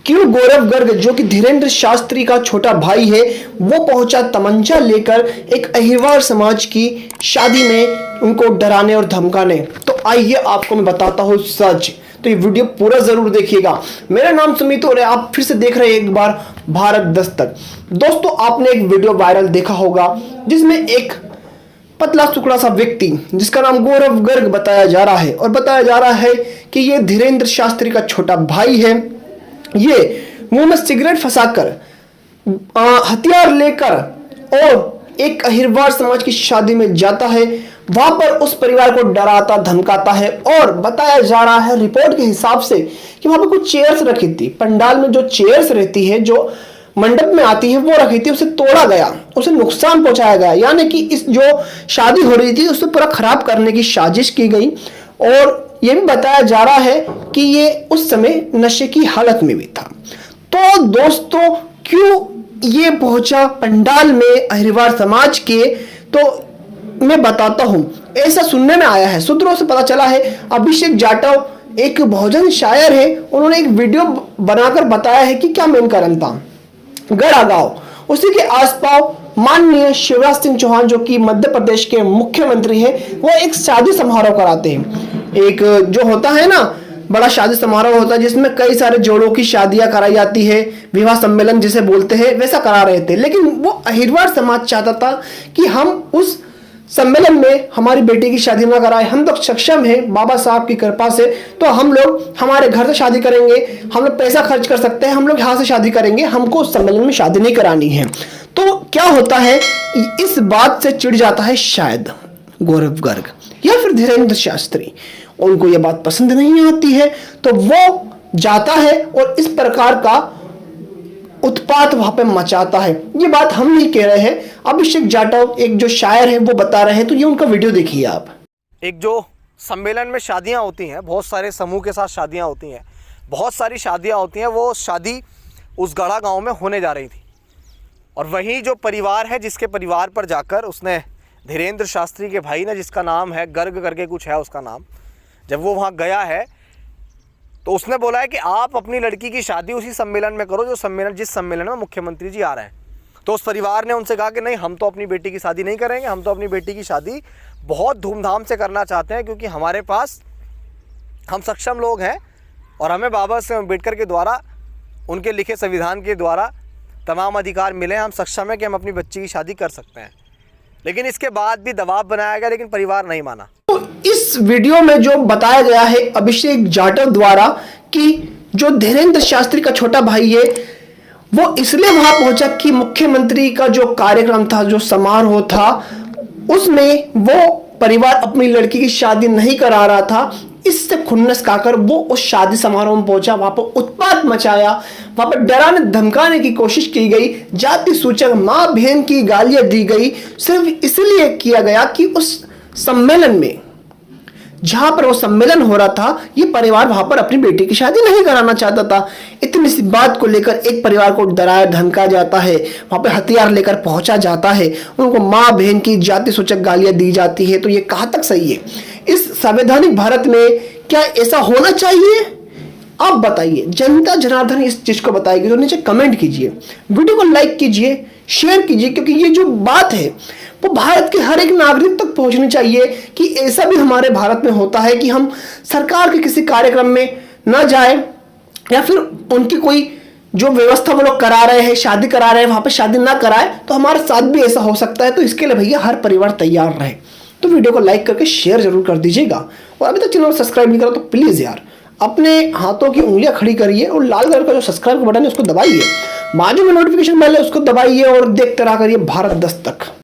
क्यों गौरव गर्ग जो कि धीरेन्द्र शास्त्री का छोटा भाई है वो पहुंचा तमंचा लेकर एक अहिरवार समाज की शादी में उनको डराने और धमकाने। तो आइए आपको मैं बताता हूँ सच। तो ये वीडियो पूरा जरूर देखिएगा। मेरा नाम सुमित और आप फिर से देख रहे हैं एक बार भारत दस्तक। दोस्तों, आपने एक वीडियो वायरल देखा होगा जिसमें एक पतला सुकड़ा सा व्यक्ति जिसका नाम गौरव गर्ग बताया जा रहा है और बताया जा रहा है कि ये धीरेन्द्र शास्त्री का छोटा भाई है। ये मुंह में सिगरेट फंसाकर हथियार लेकर और एक अहिरवार समाज की शादी में जाता है। वहां पर उस परिवार को डराता धमकाता है और बताया जा रहा है रिपोर्ट के हिसाब से कि वहां पर कुछ चेयर्स रखी थी। पंडाल में जो चेयर्स रहती है, जो मंडप में आती है, वो रखी थी, उसे तोड़ा गया, उसे नुकसान पहुंचाया गया। यानी कि इस जो शादी हो रही थी उसे पूरा खराब करने की साजिश की गई। और यह भी बताया जा रहा है कि ये उस समय नशे की हालत में भी था। तो दोस्तों, क्यों ये पहुंचा पंडाल में अहिरवार समाज के, तो मैं बताता हूं। ऐसा सुनने में आया है, सूत्रों से पता चला है, अभिषेक जाटव एक बहुजन शायर है, उन्होंने एक वीडियो बनाकर बताया है कि क्या मेन कारण था। गढ़ा गांव, उसी के आसपास माननीय शिवराज सिंह चौहान जो कि मध्य प्रदेश के मुख्यमंत्री हैं, वो एक शादी समारोह कराते हैं। एक जो होता है ना, बड़ा शादी समारोह होता है जिसमें कई सारे जोड़ों की शादियां कराई जाती है, विवाह सम्मेलन जिसे बोलते हैं, वैसा करा रहे थे। लेकिन वो अहिरवार समाज चाहता था कि हम उस सम्मेलन में हमारी बेटी की शादी ना कराए। हम लोग सक्षम हैं बाबा साहब की कृपा से, तो हम लोग हमारे घर से शादी करेंगे, हम लोग पैसा खर्च कर सकते हैं, हम लोग यहाँ से शादी करेंगे, हमको उस सम्मेलन में शादी नहीं करानी है। तो क्या होता है, इस बात से चिढ़ जाता है शायद गौरव गर्ग या फिर धीरेन्द्र शास्त्री, उनको यह बात पसंद नहीं आती है, तो वो जाता है और इस प्रकार का उत्पात वहां पे मचाता है। ये बात हम नहीं कह रहे हैं, अभिषेक जाटव एक जो शायर है वो बता रहे हैं। तो ये उनका वीडियो देखिए आप। एक जो सम्मेलन में शादियां होती हैं, बहुत सारे समूह के साथ शादियां होती हैं, बहुत सारी शादियां होती हैं, वो शादी उस गढ़ा गांव में होने जा रही थी। और वही जो परिवार है, जिसके परिवार पर जाकर उसने धीरेन्द्र शास्त्री के भाई ने, जिसका नाम है गर्ग करके कुछ है उसका नाम, जब वो वहाँ गया है तो उसने बोला है कि आप अपनी लड़की की शादी उसी सम्मेलन में करो जिस सम्मेलन में मुख्यमंत्री जी आ रहे हैं। तो उस परिवार ने उनसे कहा कि नहीं, हम तो अपनी बेटी की शादी नहीं करेंगे, हम तो अपनी बेटी की शादी बहुत धूमधाम से करना चाहते हैं, क्योंकि हमारे पास हम सक्षम लोग हैं और हमें बाबा साहेब अम्बेडकर के द्वारा, उनके लिखे संविधान के द्वारा तमाम अधिकार मिले, हम सक्षम हैं कि हम अपनी बच्ची की शादी कर सकते हैं। लेकिन इसके बाद भी दबाव बनाया गया, लेकिन परिवार नहीं माना। तो इस वीडियो में जो बताया गया है अभिषेक जाटव द्वारा कि जो धीरेन्द्र शास्त्री का छोटा भाई है वो इसलिए वहां पहुंचा कि मुख्यमंत्री का जो कार्यक्रम था, जो समारोह था, उसमें वो परिवार अपनी लड़की की शादी नहीं करा रहा था। इससे खुन्नस खाकर वो उस शादी समारोह में पहुंचा, वहां पर उत्पात मचाया, वहां पर डराने धमकाने की कोशिश की गई, जाति सूचक मां बहन की गालियां दी गई। सिर्फ इसलिए किया गया कि उस सम्मेलन में, जहां पर वो सम्मेलन हो रहा था, ये परिवार वहां पर अपनी बेटी की शादी नहीं कराना चाहता था। इतनी सी बात को लेकर एक परिवार को डराया धमका जाता है, वहां पर हथियार लेकर पहुंचा जाता है, उनको मां बहन की जाति सूचक गालियां दी जाती है। तो ये कहां तक सही है? इस संवैधानिक भारत में क्या ऐसा होना चाहिए? आप बताइए, जनता जनार्दन इस चीज को बताएगी तो नीचे कमेंट कीजिए, वीडियो को लाइक कीजिए, शेयर कीजिए, क्योंकि ये जो बात है वो भारत के हर एक नागरिक तक पहुंचनी चाहिए कि ऐसा भी हमारे भारत में होता है कि हम सरकार के किसी कार्यक्रम में ना जाए, या फिर उनकी कोई जो व्यवस्था वो लोग करा रहे हैं, शादी करा रहे हैं, वहां पे शादी ना कराए, तो हमारे साथ भी ऐसा हो सकता है। तो इसके लिए भैया हर परिवार तैयार रहे। तो वीडियो को लाइक करके शेयर जरूर कर दीजिएगा, और अभी तक चैनल को सब्सक्राइब नहीं करा तो प्लीज यार अपने हाथों की उंगलियां खड़ी करिए और लाल कलर का जो सब्सक्राइब का बटन है उसको दबाइए, बाजू में नोटिफिकेशन बेल है उसको दबाइए और देखते रहा करिए भारत दस्तक।